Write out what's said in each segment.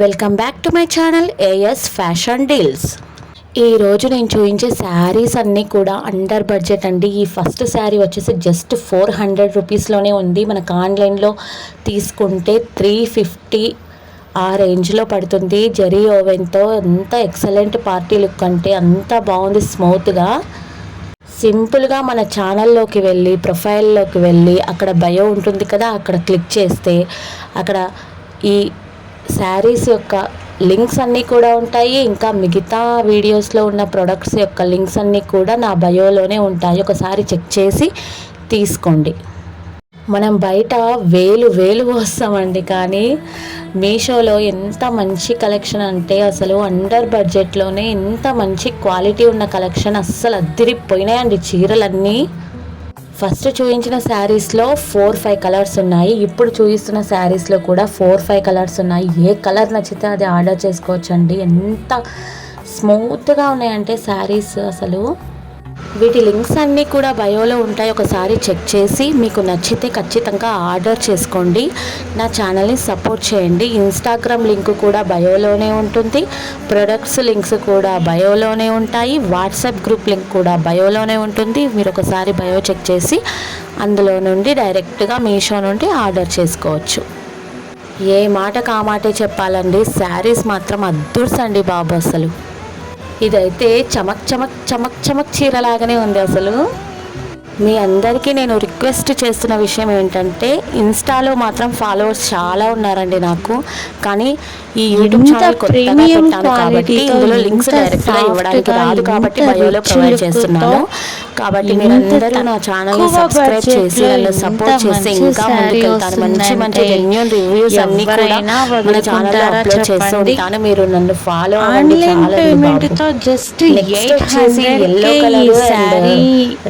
Welcome back to my channel AS fashion deals. ఈరోజు నేను చూపించే శారీస్ అన్నీ కూడా అండర్ బడ్జెట్ అండి. ఈ ఫస్ట్ శారీ వచ్చేసి జస్ట్ 400 రూపీస్లోనే ఉంది. మనకు ఆన్లైన్లో తీసుకుంటే 350 ఆ రేంజ్లో పడుతుంది. జరీ ఓవెన్తో ఎంత ఎక్సలెంట్ పార్టీ లుక్ అంటే అంత బాగుంది. స్మూత్గా సింపుల్గా మన ఛానల్లోకి వెళ్ళి ప్రొఫైల్లోకి వెళ్ళి అక్కడ బయో ఉంటుంది కదా, అక్కడ క్లిక్ చేస్తే అక్కడ ఈ శారీస్ యొక్క లింక్స్ అన్నీ కూడా ఉంటాయి. ఇంకా మిగతా వీడియోస్లో ఉన్న ప్రొడక్ట్స్ యొక్క లింక్స్ అన్నీ కూడా నా బయోలోనే ఉంటాయి. ఒకసారి చెక్ చేసి తీసుకోండి. మనం బయట వేలు వస్తామండి, కానీ మీషోలో ఎంత మంచి కలెక్షన్ అంటే అసలు అండర్ బడ్జెట్లోనే ఎంత మంచి క్వాలిటీ ఉన్న కలెక్షన్. అస్సలు అద్దిరిపోయినాయండి చీరలన్నీ. ఫస్ట్ చూపించిన శారీస్లో 4-5 కలర్స్ ఉన్నాయి. ఇప్పుడు చూపిస్తున్న శారీస్లో కూడా 4-5 కలర్స్ ఉన్నాయి. ఏ కలర్ నచ్చితే అది ఆర్డర్ చేసుకోవచ్చండి. ఎంత స్మూత్గా ఉన్నాయంటే శారీస్ అసలు. వీటి లింక్స్ అన్నీ కూడా బయోలో ఉంటాయి. ఒకసారి చెక్ చేసి మీకు నచ్చితే ఖచ్చితంగా ఆర్డర్ చేసుకోండి. నా ఛానల్ని సపోర్ట్ చేయండి. ఇన్స్టాగ్రామ్ లింక్ కూడా బయోలోనే ఉంటుంది. ప్రొడక్ట్స్ లింక్స్ కూడా బయోలోనే ఉంటాయి. వాట్సాప్ గ్రూప్ లింక్ కూడా బయోలోనే ఉంటుంది. మీరు ఒకసారి బయో చెక్ చేసి అందులో నుండి డైరెక్ట్గా మీషో నుండి ఆర్డర్ చేసుకోవచ్చు. ఏ మాటకు ఆ మాటే చెప్పాలండి, శారీస్ మాత్రం అద్దుర్సండి బాబు. అసలు ఇదైతే చమక్ చమక్ చమక్ చమక్ చీరలాగానే ఉంది. అసలు మీ అందరికీ నేను రిక్వెస్ట్ చేస్తున్న విషయం ఏంటంటే, ఇన్స్టాలో మాత్రం ఫాలోవర్స్ చాలా ఉన్నారండి నాకు, కానీ ఈ యూట్యూబ్ ఛానల్ కొత్తగా పెట్టాను కాబట్టి ఇందులో లింక్స్ డైరెక్ట్గా ఇవ్వడానికి రాదు కాబట్టి బయోలో ప్రొవైడ్ చేస్తున్నాను. కాబట్టి మీరందరూ నా ఛానల్ని సబ్స్క్రైబ్ చేసి నన్ను సపోర్ట్ చేసి ఇంకా ముందుకెళ్తాను. మంచి మంచి జెన్యూన్ రివ్యూస్ అన్ని కూడా మన ఛానల్లో అప్లోడ్ చేస్తూ ఉంటాను. మీరు నన్ను ఫాలో అవ్వండి. నెక్స్ట్ వచ్చేసి yellow colour and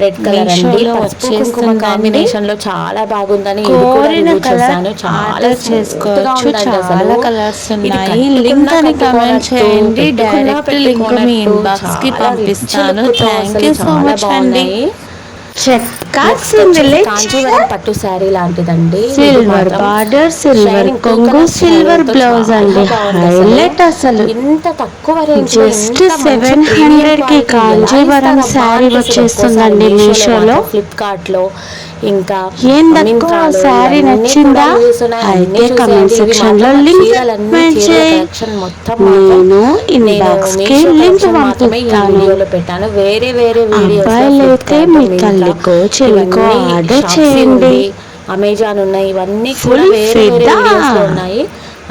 red colour అండి. పసుపు కుంకుమ కాంబినేషన్ లో చాలా బాగుందని ఇది కూడా రివ్యూ చేశాను. చాలా చేసుకోవచ్చు. చాలా కలర్స్ ఉన్నాయి. లింక్ అని కామెంట్ చేయండి. డైరెక్ట్ లింక్ మీ ఇన్బాక్స్ కి పంపిస్తాను. థాంక్యూ సో మచ్ అండి. కాంచీవరం పట్టు శారీ లాంటిదండి. సిల్వర్ బార్డర్, సిల్వర్ కొంగు, సిల్వర్ బ్లౌజ్ అండి. హైలైట్ అసలు. ఇంత తక్కువ రేంజ్ జస్ట్ 700 కి కాంచీవరం శారీ వచ్చేస్తుందండి మీషోలో. ఫ్లిప్కార్ట్ లో ఇంకా ఏందక్కో శారీ నచ్చిందా అయితే కమెంట్ సెక్షన్ లో లింక్ నేను ఇన్బాక్స్ కి లింక్ పంపిస్తాను. పెట్టాను. వేరే అబ్బాయిలైతే మీ తల్లికో చెల్లికో ఆర్డర్ చేయండి. అమెజాన్ ఉన్నాయి. ఇవన్నీ కూడా వేరే ఉన్నాయి.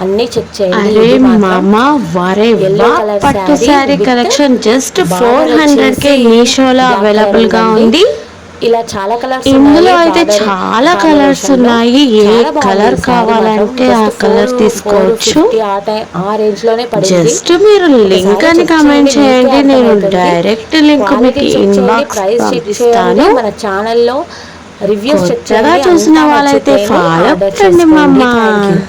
అన్ని చెక్ చేయండి. అరే మామా వరే పట్టు శారీ కలెక్షన్ జస్ట్ 400 కే మీషోలో అవైలబుల్ గా ఉంది. ఇలా చాలా కలర్స్ ఇందులో అయితే చాలా కలర్స్ ఉన్నాయి. ఏ కలర్ కావాలంటే ఆ కలర్ తీసుకోవచ్చు. ఆ రేంజ్ లోనే జస్ట్ మీరు లింక్ అని కామెంట్ చేయండి. నేను డైరెక్ట్ లింక్ మీకు ఇన్బాక్స్ పంపిస్తాను. మన ఛానల్లో రివ్యూస్ కొత్తగా చూసిన వాళ్ళైతే ఫాలో అవ్వండి.